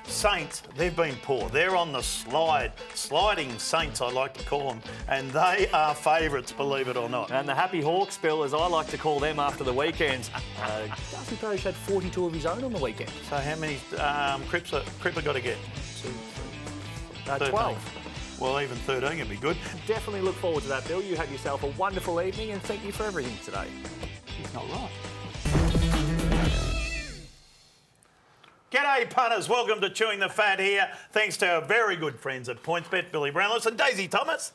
Saints, they've been poor. They're on the sliding Saints, I like to call them, and they are favourites, believe it or not. And the Happy Hawks, Bill, as I like to call them after the weekend. Darcy Parish had 42 of his own on the weekend. So how many Cripper got to get? 12. Well, even 13 would be good. Definitely look forward to that, Bill. You have yourself a wonderful evening, and thank you for everything today. He's not right. G'day, punters. Welcome to Chewing the Fat here. Thanks to our very good friends at PointsBet, Billy Brownless and Daisy Thomas.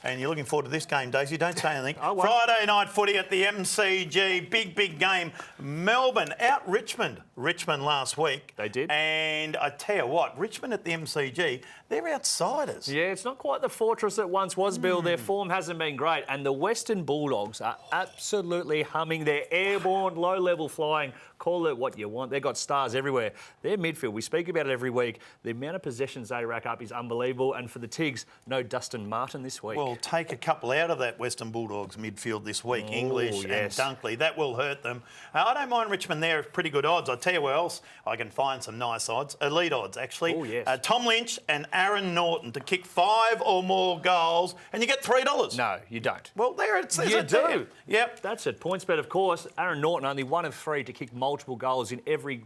And you're looking forward to this game, Daisy. Don't say anything. Friday night footy at the MCG. Big game. Melbourne out Richmond last week. They did. And I tell you what, Richmond at the MCG, they're outsiders. Yeah, it's not quite the fortress it once was, Bill. Their form hasn't been great. And the Western Bulldogs are absolutely humming. They're airborne, low-level flying. Call it what you want. They've got stars everywhere. Their midfield, we speak about it every week. The amount of possessions they rack up is unbelievable. And for the Tigs, no Dustin Martin this week. Well, take a couple out of that Western Bulldogs midfield this week. English and Dunkley. That will hurt them. I don't mind Richmond there. Pretty good odds. I'll tell you where else I can find some nice odds. Elite odds, actually. Oh, yes. Tom Lynch and Aaron Norton to kick 5 or more goals, and you get $3. No, you don't. Well, there it says. You it do. There. Yep. That's it. PointsBet, of course. Aaron Norton, only 1 of 3 to kick multiple goals in every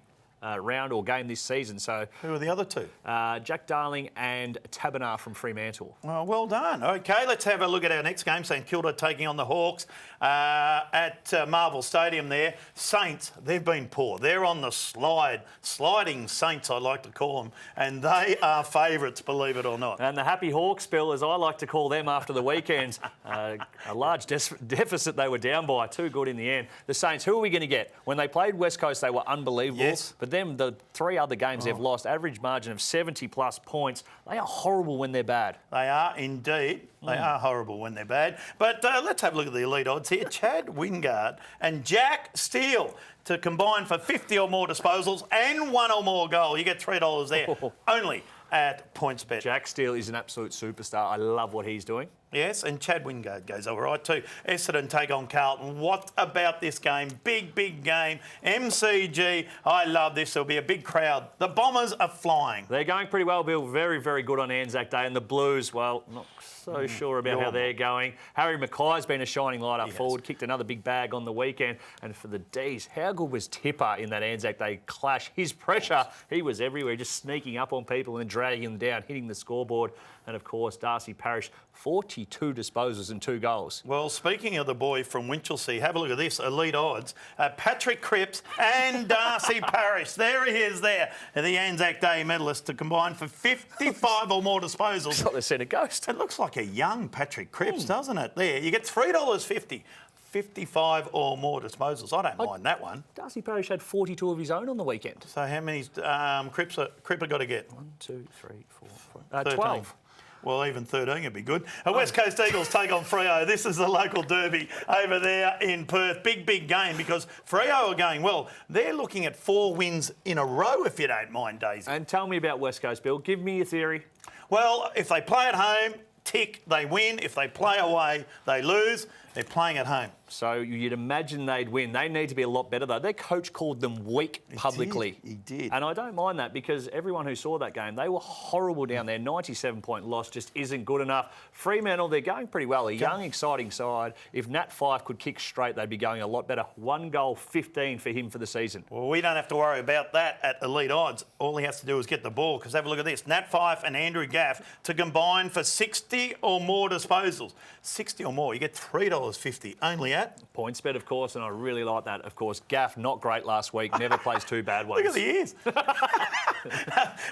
round or game this season. So who are the other two? Jack Darling and Tabernar from Fremantle. Well done. Okay, let's have a look at our next game. St Kilda taking on the Hawks at Marvel Stadium there. Saints, they've been poor. They're on the sliding Saints, I like to call them, and they are favourites, believe it or not. And the Happy Hawks, Bill, as I like to call them after the weekend, a large deficit they were down by, too good in the end. The Saints, who are we going to get? When they played West Coast, they were unbelievable. Yes. But then the 3 other games they've lost, average margin of 70-plus points. They are horrible when they're bad. They are indeed. They are horrible when they're bad. But let's have a look at the elite odds here. Chad Wingard and Jack Steele to combine for 50 or more disposals and 1 or more goal. You get $3 there. Only at PointsBet. Jack Steele is an absolute superstar. I love what he's doing. Yes, and Chad Wingard goes all right too. Essendon take on Carlton. What about this game? Big game. MCG. I love this. There'll be a big crowd. The Bombers are flying. They're going pretty well, Bill. Very good on Anzac Day. And the Blues, well, not so sure about how they're going. Harry Mackay's been a shining light up forward. Kicked another big bag on the weekend. And for the D's, how good was Tipper in that Anzac Day clash? His pressure, he was everywhere, just sneaking up on people and dragging them down, hitting the scoreboard. And, of course, Darcy Parish, 42 disposals and 2 goals. Well, speaking of the boy from Winchelsea, have a look at this. Elite odds. Patrick Cripps and Darcy Parish. There he is there. The Anzac Day medalist to combine for 55 or more disposals. It's like the centre ghost. It looks like a young Patrick Cripps, doesn't it? There, you get $3.50. 55 or more disposals. I don't mind that one. Darcy Parish had 42 of his own on the weekend. So how many Cripper got to get? 1, 2, 3, 4, 5, 12. Well, even 13 would be good. West Coast Eagles take on Freo. This is the local derby over there in Perth. Big game because Freo are going well. They're looking at 4 wins in a row, if you don't mind, Daisy. And tell me about West Coast, Bill. Give me your theory. Well, if they play at home, tick, they win. If they play away, they lose. They're playing at home. So you'd imagine they'd win. They need to be a lot better, though. Their coach called them weak publicly. He did. And I don't mind that because everyone who saw that game, they were horrible down there. 97-point loss just isn't good enough. Fremantle, they're going pretty well. A young, exciting side. If Nat Fyfe could kick straight, they'd be going a lot better. 1 goal, 15 for him for the season. Well, we don't have to worry about that at elite odds. All he has to do is get the ball, because have a look at this. Nat Fyfe and Andrew Gaff to combine for 60 or more disposals. 60 or more, you get $3.50 only at PointsBet, of course, and I really like that. Of course, Gaff, not great last week, never plays 2 bad ones. Look at the ears.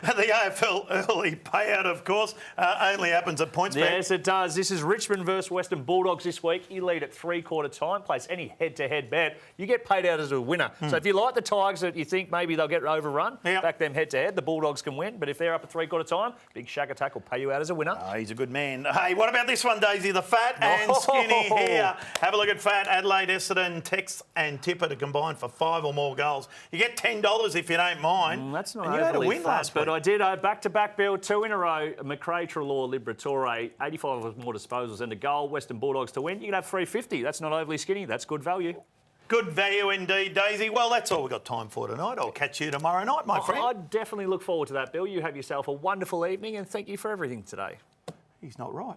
The AFL early payout, of course, only happens at PointsBet. Yes, it does. This is Richmond versus Western Bulldogs this week. You lead at 3/4 time. Place any head-to-head bet. You get paid out as a winner. So if you like the Tigers that you think maybe they'll get overrun, back them head-to-head, the Bulldogs can win. But if they're up at 3/4 time, Big Shaq Attack will pay you out as a winner. Oh, he's a good man. Hey, what about this one, Daisy? The fat and skinny here. Have a look at fat. Adelaide, Essendon, Tex and Tipper to combine for 5 or more goals. You get $10 if you don't mind. That's not and you had a win fat, last week. but I did back-to-back, Bill, 2 in a row. McRae, Treloar, Liberatore, 85 or more disposals and a goal. Western Bulldogs to win. You can have $3.50. That's not overly skinny. That's good value. Good value indeed, Daisy. Well, that's all we've got time for tonight. I'll catch you tomorrow night, my friend. I definitely look forward to that, Bill. You have yourself a wonderful evening and thank you for everything today. He's not right.